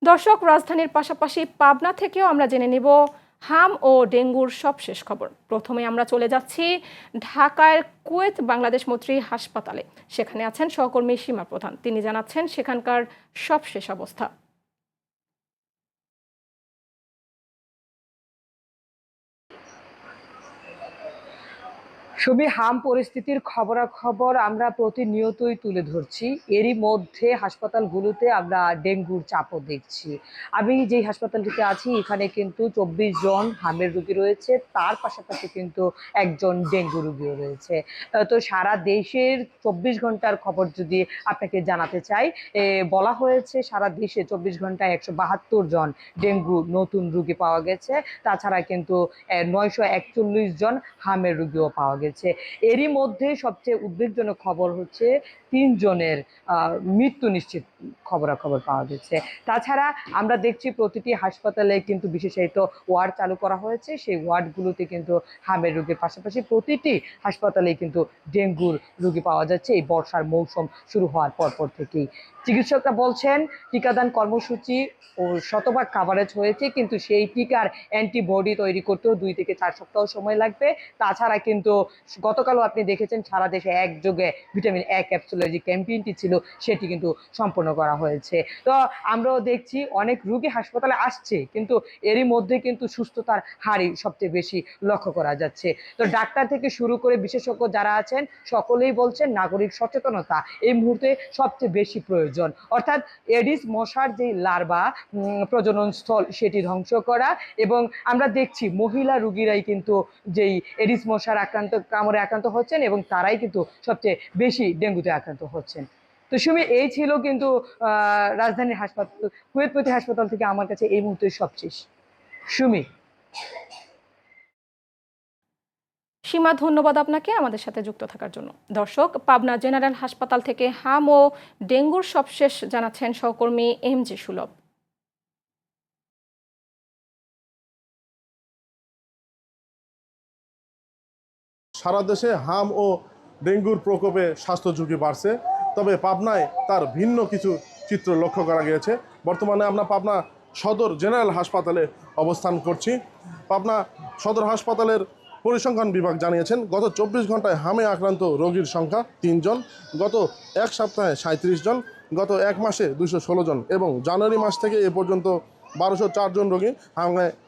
দর্শক, রাজধানীর পাশাপাশি পাবনা থেকেও আমরা জেনে নিব হাম ও ডেঙ্গুর সবশেষ খবর। প্রথমে আমরা চলে যাচ্ছি ঢাকার কুয়েত বাংলাদেশ মৈত্রী হাসপাতালে। সেখানে আছেন সহকর্মী সীমা প্রধান, তিনি জানাচ্ছেন সেখানকার সবশেষ অবস্থা। খুবই হাম পরিস্থিতির খবরাখবর আমরা প্রতিনিয়তই তুলে ধরছি। এরই মধ্যে হাসপাতালগুলোতে আমরা ডেঙ্গুর চাপও দেখছি। আমি যেই হাসপাতালটিতে আছি এখানে কিন্তু ২৪ জন হামের রোগী রয়েছে, তার পাশাপাশি কিন্তু একজন ডেঙ্গু রোগীও রয়েছে। তো সারা দেশের ২৪ ঘন্টার খবর যদি আপনাকে জানাতে চাই, বলা হয়েছে সারা দেশে ২৪ ঘন্টায় ১৭২ জন ডেঙ্গু নতুন রোগী পাওয়া গেছে। তাছাড়া কিন্তু ৯৪১ জন হামের রোগীও পাওয়া গেছে। এরই মধ্যে সবচেয়ে উদ্বেগজনক খবর হচ্ছে ৩ জনের মৃত্যু নিশ্চিত খবরাখবর পাওয়া গেছে। তাছাড়া আমরা দেখছি প্রতিটি হাসপাতালে কিন্তু বিশেষায়িত ওয়ার্ড চালু করা হয়েছে। সেই ওয়ার্ডগুলোতে কিন্তু হামের রোগীর পাশাপাশি প্রতিটি হাসপাতালেই কিন্তু ডেঙ্গুর রোগী পাওয়া যাচ্ছে এই বর্ষার মৌসুম শুরু হওয়ার পরপর থেকেই। চিকিৎসকরা বলছেন টিকাদান কর্মসূচি ও শতভাগ কাভারেজ হয়েছে, কিন্তু সেই টিকার অ্যান্টিবডি তৈরি করতেও ২ থেকে ৪ সপ্তাহ সময় লাগবে। তাছাড়া কিন্তু গতকালও আপনি দেখেছেন সারা দেশে একযোগে ভিটামিন এ ক্যাপসুলের যে ক্যাম্পেইনটি ছিল সেটি কিন্তু সম্পন্ন করা হয়েছে। তো আমরাও দেখছি অনেক রোগী হাসপাতালে আসছে, কিন্তু এরই মধ্যে কিন্তু সুস্থতার হারই সবচেয়ে বেশি লক্ষ্য করা যাচ্ছে। তো ডাক্তার থেকে শুরু করে বিশেষজ্ঞ যারা আছেন সকলেই বলছেন নাগরিক সচেতনতা এই মুহূর্তে সবচেয়ে বেশি প্রয়োজন। অর্থাৎ এডিস মশার যে লার্ভা প্রজনন স্থল সেটি ধ্বংস করা, এবং আমরা দেখছি মহিলা রোগীরাই কিন্তু যেই এডিস মশার কামড়ে আক্রান্ত হচ্ছেন এবং তারাই কিন্তু সবচেয়ে বেশি ডেঙ্গুতে আক্রান্ত হচ্ছেন। তো সুমি, এই ছিল কিন্তু রাজধানীর হাসপাতাল কুয়েতপতি হাসপাতাল থেকে আমার কাছে এই মুহূর্তে সবশেষ। সুমি। সীমা, ধন্যবাদ আপনাকে আমাদের সাথে যুক্ত থাকার জন্য। দর্শক, পাবনা জেনারেল হাসপাতাল থেকে হাম ও ডেঙ্গুর সবশেষ জানাচ্ছেন সহকর্মী এম.জি. সুলভ। সারা দেশে হাম ও ডেঙ্গুর প্রকোপে স্বাস্থ্য ঝুঁকি বাড়ছে, তবে পাবনায় তার ভিন্ন কিছু চিত্র লক্ষ্য করা গিয়েছে। বর্তমানে আমরা পাবনা সদর জেনারেল হাসপাতালে অবস্থান করছি। পাবনা সদর হাসপাতালের পরিসংখ্যান বিভাগ জানিয়েছেন গত ২৪ ঘন্টায় হামে আক্রান্ত রোগীর সংখ্যা ৩ জন, গত এক সপ্তাহে ৩৭ জন, গত এক মাসে ২১৬ জন এবং জানুয়ারি মাস থেকে এ পর্যন্ত ১২০৪ জন রোগী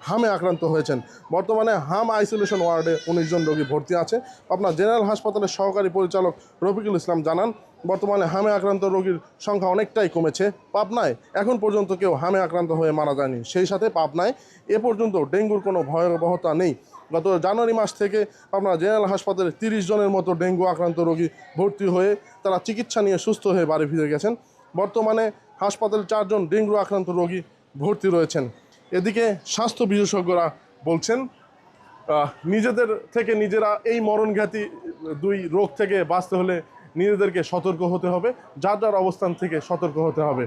হামে আক্রান্ত হয়েছেন। বর্তমানে হাম আইসোলেশন ওয়ার্ডে ১৯ জন রোগী ভর্তি আছে। আপনার জেনারেল হাসপাতালের সহকারী পরিচালক রফিকুল ইসলাম জানান বর্তমানে হামে আক্রান্ত রোগীর সংখ্যা অনেকটাই কমেছে। পাবনায় এখন পর্যন্ত কেউ হামে আক্রান্ত হয়ে মারা যায়নি। সেই সাথে পাবনায় এ পর্যন্ত ডেঙ্গুর কোনো ভয়াবহতা নেই। গত জানুয়ারি মাস থেকে আপনার জেনারেল হাসপাতালে ৩০ জনের মতো ডেঙ্গু আক্রান্ত রোগী ভর্তি হয়ে তারা চিকিৎসা নিয়ে সুস্থ হয়ে বাড়ি ফিরে গেছেন। বর্তমানে হাসপাতালে ৪ জন ডেঙ্গু আক্রান্ত রোগী ভর্তি রয়েছেন। এদিকে স্বাস্থ্য বিশেষজ্ঞরা বলছেন নিজেদের থেকে নিজেরা এই মরণঘাতী ২ রোগ থেকে বাঁচতে হলে নিজেদেরকে সতর্ক হতে হবে, যার যার অবস্থান থেকে সতর্ক হতে হবে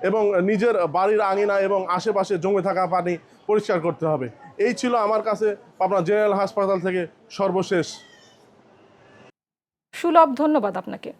এবং নিজের বাড়ির আঙিনা এবং আশেপাশে জমে থাকা পানি পরিষ্কার করতে হবে। এই ছিল আমার কাছে আপনার জেনারেল হাসপাতাল থেকে সর্বশেষ। সুলভ, ধন্যবাদ আপনাকে।